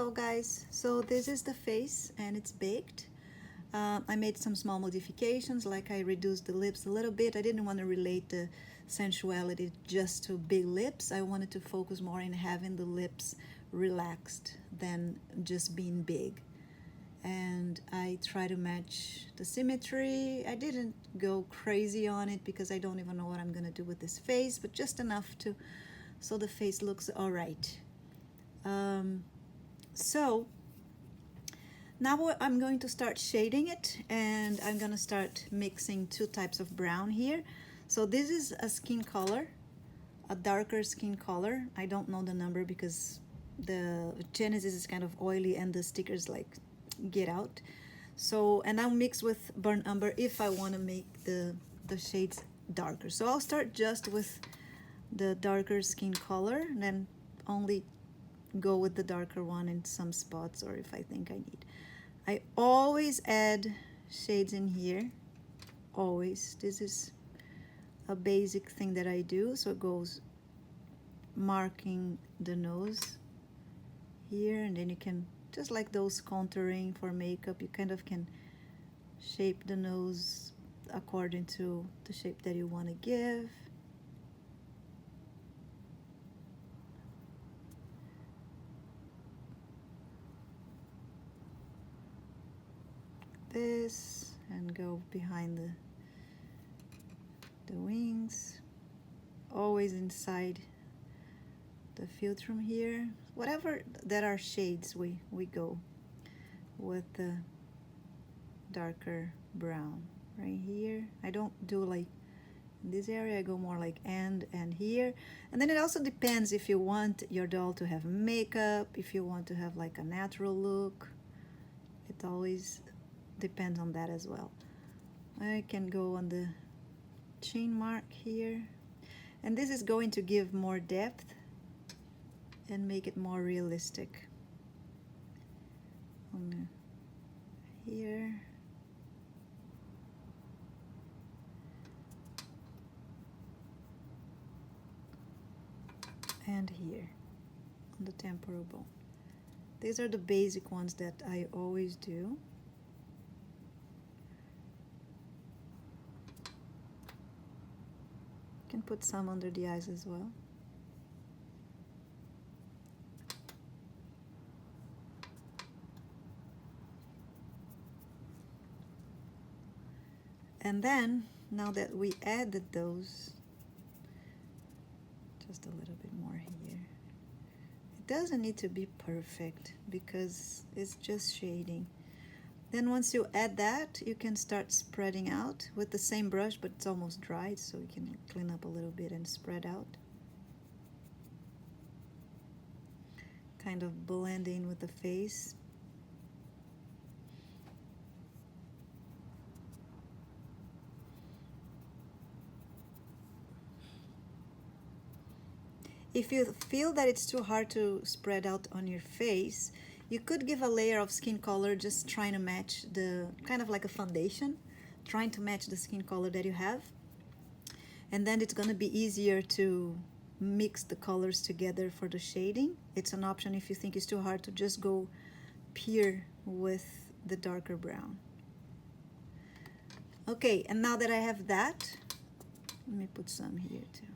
Hello guys, so this is the face and it's baked. I made some small modifications, like I reduced the lips a little bit. I didn't want to relate the sensuality just to big lips. I wanted to focus more in having the lips relaxed than just being big. And I try to match the symmetry. I didn't go crazy on it because I don't even know what I'm gonna do with this face, but just enough to so the face looks all right. So now I'm going to start shading it, and I'm gonna start mixing two types of brown here. So this is a skin color, a darker skin color. I don't know the number because the Genesis is kind of oily and the stickers like get out. So, and I'll mix with burnt umber if I want to make the shades darker. So I'll start just with the darker skin color, and then only go with the darker one in some spots or if I think I need. I always add shades in here, always. This is a basic thing that I do. So it goes marking the nose here, and then you can, just like those contouring for makeup, you kind of can shape the nose according to the shape that you want to give. This and go behind the wings, always inside the field from here. Whatever that are shades, we go with the darker brown right here. I don't do like in this area, I go more like and here. And then it also depends if you want your doll to have makeup, if you want to have like a natural look. It always depends on that as well. I can go on the chin mark here, and this is going to give more depth and make it more realistic. On here, and here on the temporal bone. These are the basic ones that I always do. Can put some under the eyes as well. And then, now that we added those, just a little bit more here. It doesn't need to be perfect because it's just shading. Then once you add that, you can start spreading out with the same brush, but it's almost dried, so you can clean up a little bit and spread out. Kind of blend in with the face. If you feel that it's too hard to spread out on your face, you could give a layer of skin color, just trying to match the, kind of like a foundation, trying to match the skin color that you have. And then it's gonna be easier to mix the colors together for the shading. It's an option if you think it's too hard to just go pure with the darker brown. Okay, and now that I have that, let me put some here too.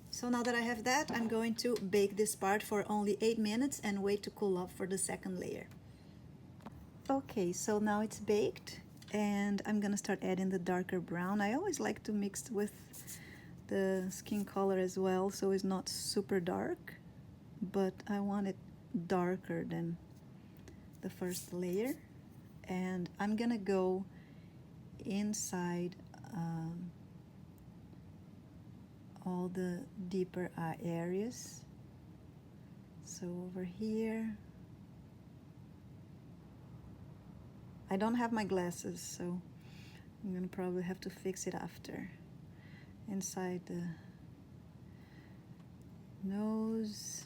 So now that I have that, I'm going to bake this part for only 8 minutes and wait to cool off for the second layer. Okay, so now it's baked, and I'm gonna start adding the darker brown. I always like to mix with the skin color as well, so it's not super dark, but I want it darker than the first layer. And I'm gonna go inside all the deeper eye areas. So over here, I don't have my glasses, so I'm gonna probably have to fix it after. Inside the nose,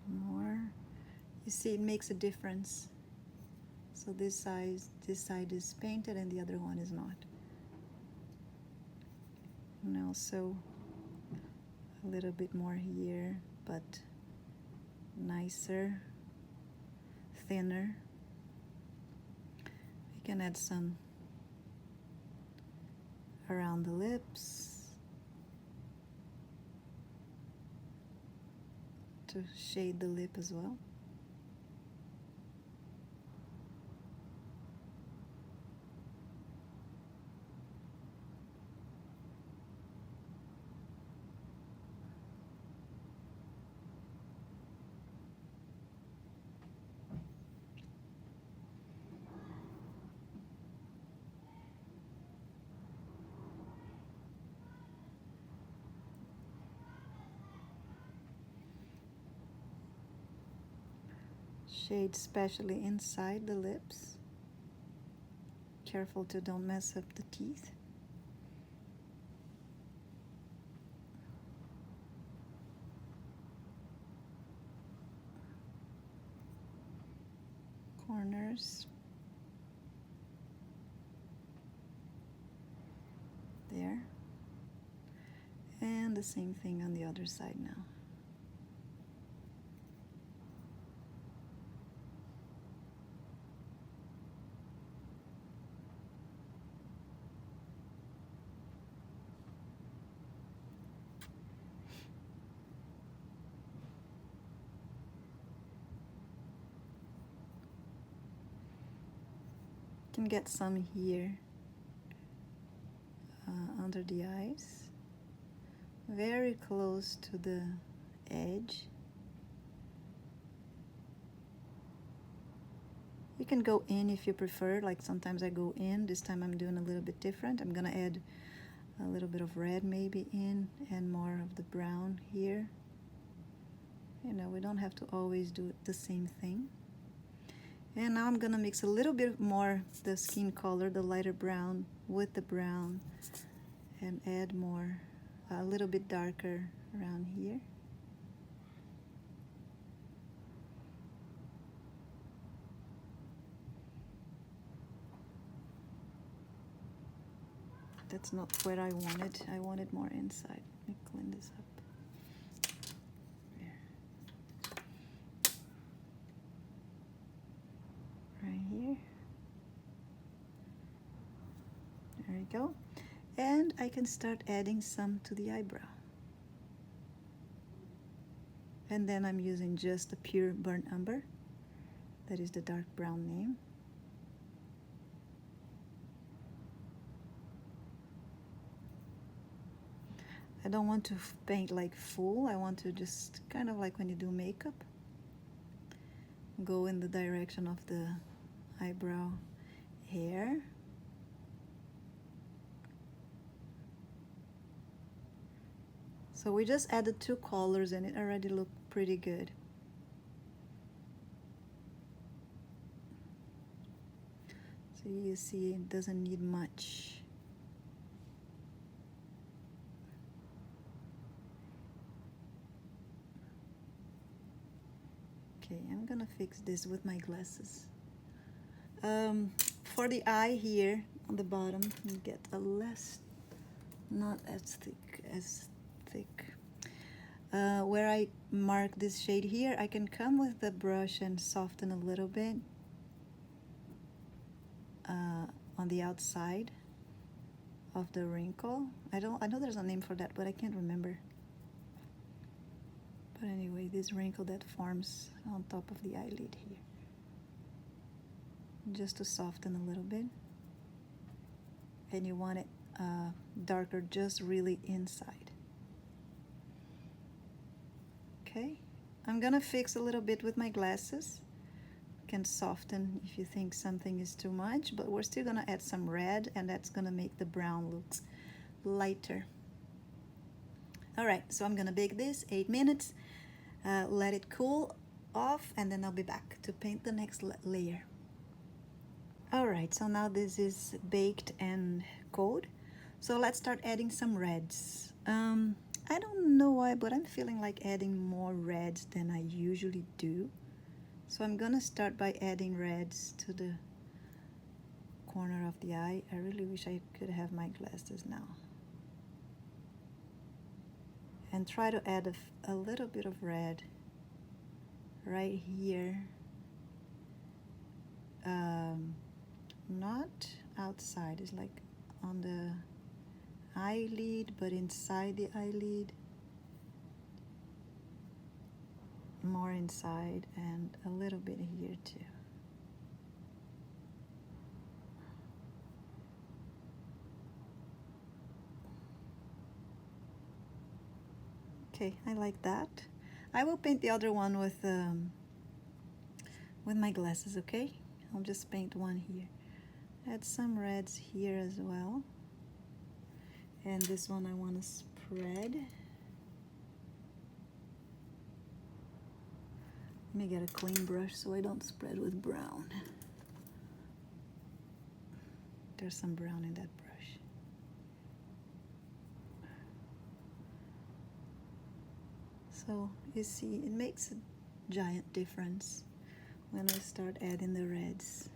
more. You see, it makes a difference So this side is painted and the other one is not. And also a little bit more here, but nicer, thinner. We can add some around the lips to shade the lip as well. Shade especially inside the lips. Careful to don't mess up the teeth. Corners. There. And the same thing on the other side now. Can get some here under the eyes, very close to the edge. You can go in if you prefer, like sometimes I go in. This time I'm doing a little bit different. I'm gonna add a little bit of red maybe in and more of the brown here. You know, we don't have to always do the same thing. And now I'm gonna mix a little bit more the skin color, the lighter brown, with the brown, and add more, a little bit darker around here. That's not where I wanted. I wanted more inside. Let me clean this up. Right here. There we go. And I can start adding some to the eyebrow. And then I'm using just the pure burnt umber. That is the dark brown name. I don't want to paint like full. I want to just kind of like when you do makeup, go in the direction of the eyebrow hair. So we just added 2 colors and it already looked pretty good. So you see it doesn't need much. Okay, I'm gonna fix this with my glasses. For the eye here on the bottom, you get a less, not as thick. Where I mark this shade here, I can come with the brush and soften a little bit on the outside of the wrinkle. I know there's a name for that, but I can't remember. But anyway, this wrinkle that forms on top of the eyelid here. Just to soften a little bit. And you want it darker just really inside. Okay, I'm gonna fix a little bit with my glasses. Can soften if you think something is too much, but we're still gonna add some red, and that's gonna make the brown look lighter. All right, so I'm gonna bake this 8 minutes, let it cool off, and then I'll be back to paint the next layer. All right, so now this is baked and cold. So let's start adding some reds. I don't know why, but I'm feeling like adding more reds than I usually do. So I'm gonna start by adding reds to the corner of the eye. I really wish I could have my glasses now. And try to add a little bit of red right here. Not outside, it's like on the eyelid, but inside the eyelid. More inside, and a little bit here too. Okay, I like that. I will paint the other one with my glasses, okay? I'll just paint one here. Add some reds here as well. And this one I want to spread. Let me get a clean brush so I don't spread with brown. There's some brown in that brush. So you see, it makes a giant difference when I start adding the reds.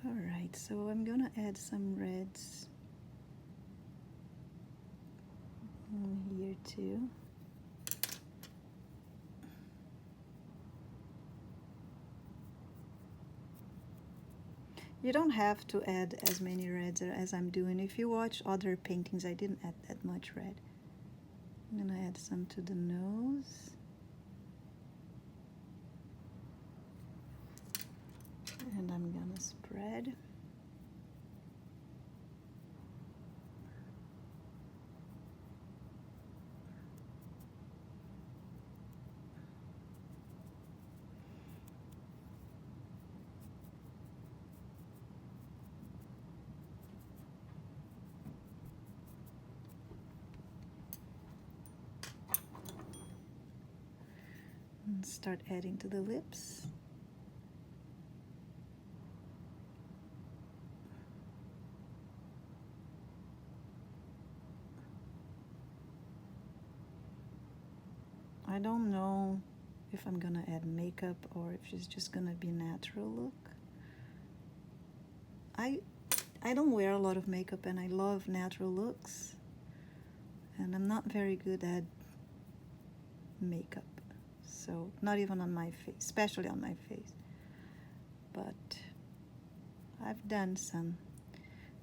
All right, so I'm gonna add some reds here too. You don't have to add as many reds as I'm doing. If you watch other paintings, I didn't add that much red. I'm gonna add some to the nose. And I'm gonna spread. And start adding to the lips. I don't know if I'm gonna add makeup or if it's just gonna be natural look. I don't wear a lot of makeup and I love natural looks, and I'm not very good at makeup, so not even on my face, especially on my face, but I've done some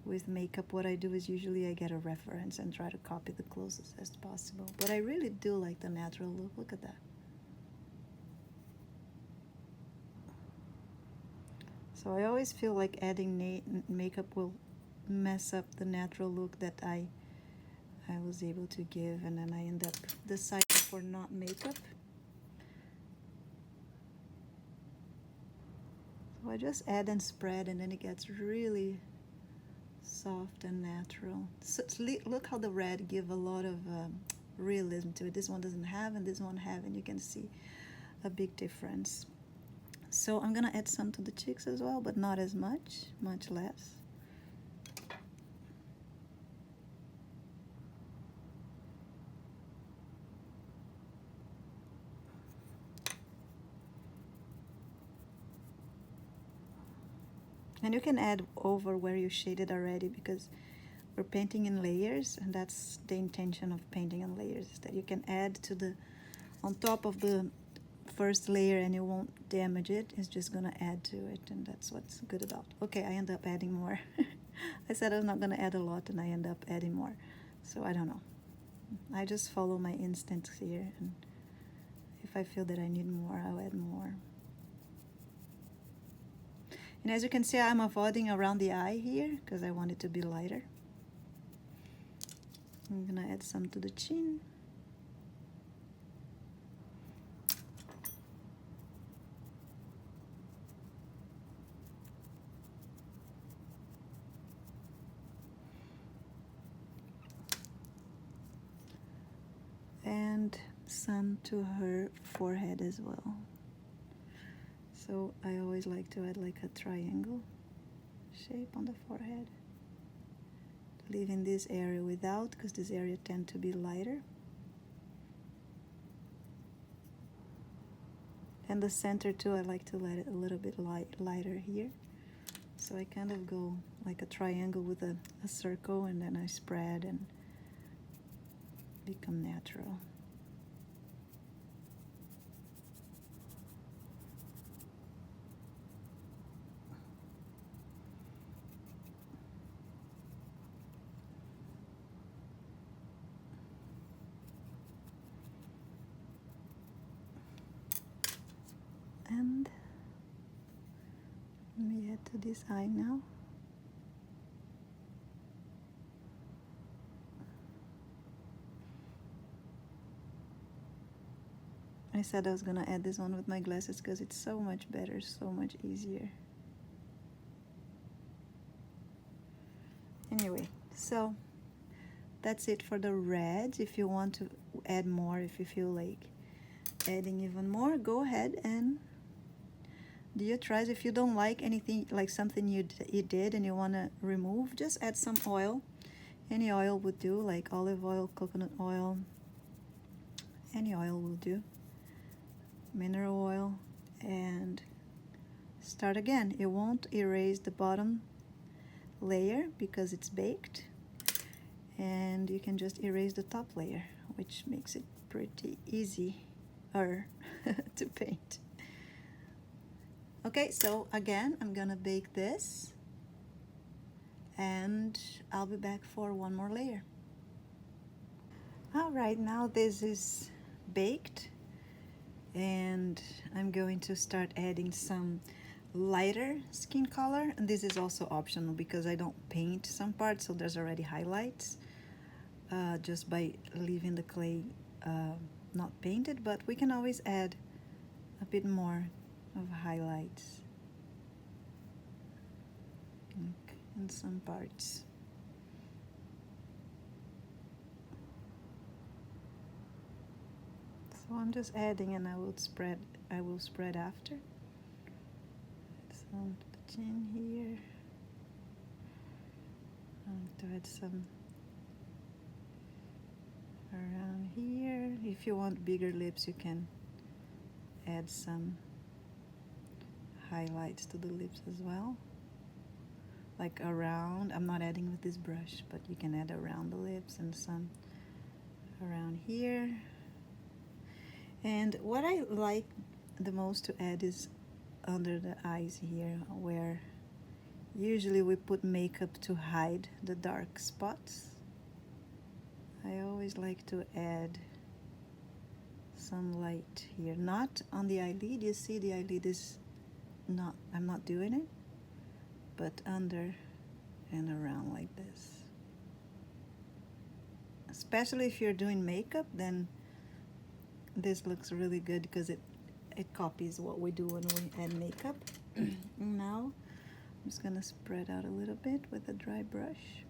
with makeup. What I do is usually I get a reference and try to copy the closest as possible, but I really do like the natural look. Look at that. So I always feel like adding makeup will mess up the natural look that I was able to give, and then I end up deciding for not makeup. So I just add and spread, and then it gets really soft and natural. So look how the red give a lot of realism to it. This one doesn't have, and this one have, and you can see a big difference. So I'm gonna add some to the cheeks as well, but not as much, much less. And you can add over where you shaded already, because we're painting in layers, and that's the intention of painting in layers, is that you can add to the on top of the first layer and you won't damage it. It's just gonna add to it, and that's what's good about. Okay, I end up adding more. I said I'm not gonna add a lot and I end up adding more, so I don't know. I just follow my instincts here, and if I feel that I need more, I'll add more. And as you can see, I'm avoiding around the eye here because I want it to be lighter. I'm gonna add some to the chin. And some to her forehead as well. So I always like to add like a triangle shape on the forehead, leaving this area without, because this area tends to be lighter. And the center too, I like to let it a little bit lighter here. So I kind of go like a triangle with a circle, and then I spread and become natural. And let me head to this eye now. I said I was gonna add this one with my glasses because it's so much better, so much easier. Anyway, so that's it for the red. If you want to add more, if you feel like adding even more, go ahead and do your tries. If you don't like anything, like something you did and you want to remove, just add some oil. Any oil would do, like olive oil, coconut oil, any oil will do, mineral oil, and start again. It won't erase the bottom layer because it's baked, and you can just erase the top layer, which makes it pretty easy to paint. Okay, so again, I'm gonna bake this, and I'll be back for one more layer. All right, now this is baked, and I'm going to start adding some lighter skin color, and this is also optional because I don't paint some parts, so there's already highlights just by leaving the clay not painted, but we can always add a bit more of highlights in some parts. So I'm just adding, and I will spread after. So the chin here. I'm going to add some around here. If you want bigger lips, you can add some highlights to the lips as well, like around. I'm not adding with this brush, but you can add around the lips and some around here. And what I like the most to add is under the eyes here, where usually we put makeup to hide the dark spots. I always like to add some light here, not on the eyelid. You see the eyelid is not, I'm not doing it, but under and around like this. Especially if you're doing makeup, then this looks really good because it copies what we do when we add makeup. Now I'm just gonna spread out a little bit with a dry brush.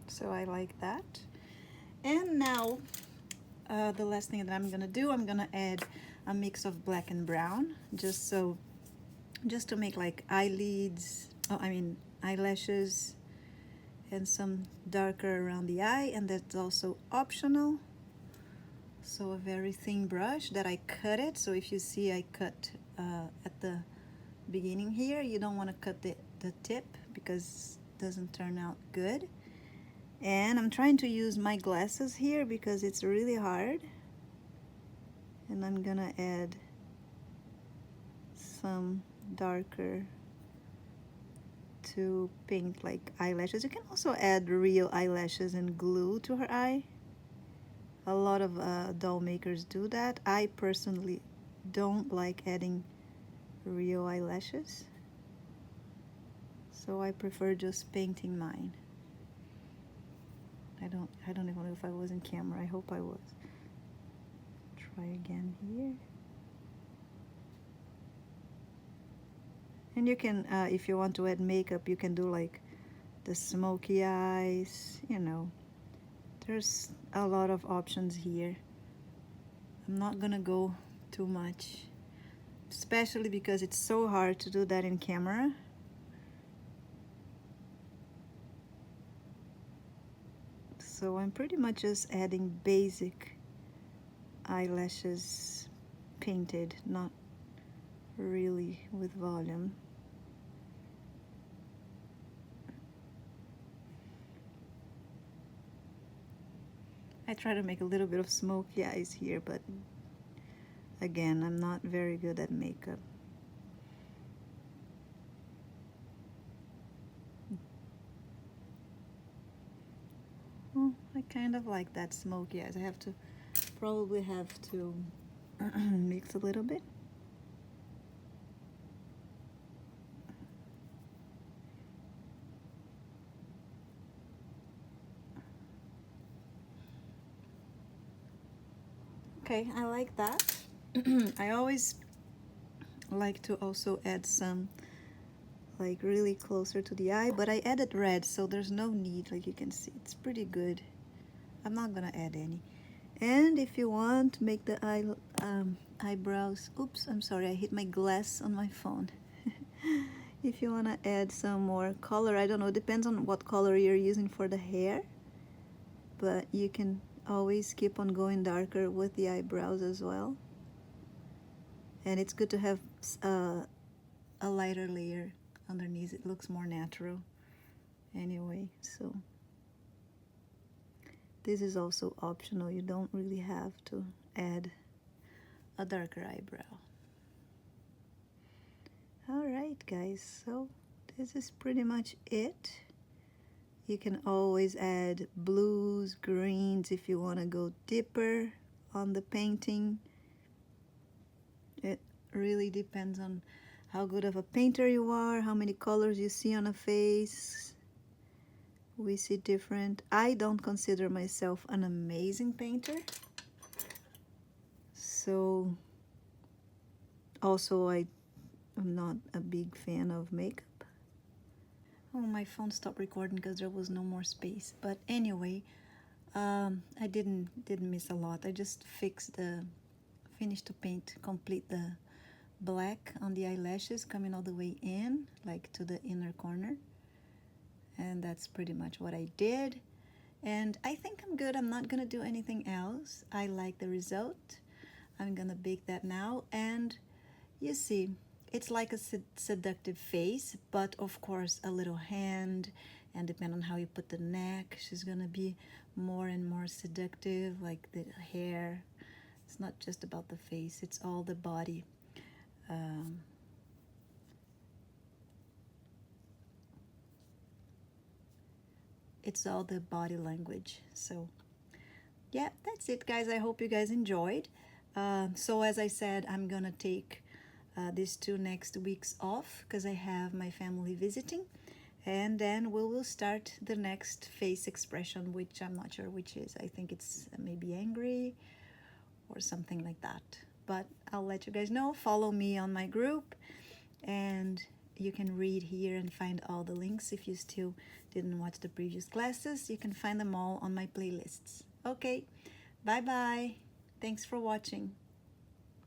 So I like that. And now the last thing that I'm gonna do, I'm gonna add a mix of black and brown, just to make like eyelids, eyelashes, and some darker around the eye, and that's also optional. So a very thin brush that I cut it. So if you see I cut at the beginning here, you don't want to cut the tip because it doesn't turn out good. And I'm trying to use my glasses here because it's really hard. And I'm gonna add some darker to paint like eyelashes. You can also add real eyelashes and glue to her eye. A lot of doll makers do that. I personally don't like adding real eyelashes, so I prefer just painting mine. I don't even know if I was in camera. I hope I was. Try again here. And you can, if you want to add makeup, you can do like the smoky eyes, you know. There's a lot of options here I'm not gonna go too much, especially because it's so hard to do that in camera. So I'm pretty much just adding basic eyelashes painted, not really with volume. I try to make a little bit of smoky eyes here, but again, I'm not very good at makeup. Well, I kind of like that smoky eyes. I have to probably have to mix a little bit. Okay, I like that. I always like to also add some like really closer to the eye, but I added red, so there's no need. Like you can see, it's pretty good. I'm not gonna add any. And if you want to make the eyebrows, oops, I'm sorry, I hit my glass on my phone. If you want to add some more color, I don't know, depends on what color you're using for the hair, but you can always keep on going darker with the eyebrows as well. And it's good to have a lighter layer underneath. It looks more natural anyway. So this is also optional. You don't really have to add a darker eyebrow. Alright guys, so this is pretty much it. You can always add blues, greens if you want to go deeper on the painting. It really depends on how good of a painter you are, how many colors you see on a face. We see different. I don't consider myself an amazing painter. So also I'm not a big fan of makeup. Oh, my phone stopped recording because there was no more space. But anyway, I didn't miss a lot. I just finished to complete the black on the eyelashes coming all the way in, like to the inner corner. And that's pretty much what I did. And I think I'm good. I'm not gonna do anything else. I like the result. I'm gonna bake that now. And you see, it's like a seductive face, but of course a little hand, and depending on how you put the neck, she's gonna be more and more seductive, like the hair. It's not just about the face, it's all the body. It's all the body language. So yeah, that's it guys. I hope you guys enjoyed. So as I said, I'm gonna take these 2 next weeks off because I have my family visiting, and then we will start the next face expression, which I'm not sure which is. I think it's maybe angry or something like that, but I'll let you guys know. Follow me on my group, and you can read here and find all the links. If you still didn't watch the previous classes, you can find them all on my playlists. Okay, bye bye. Thanks for watching.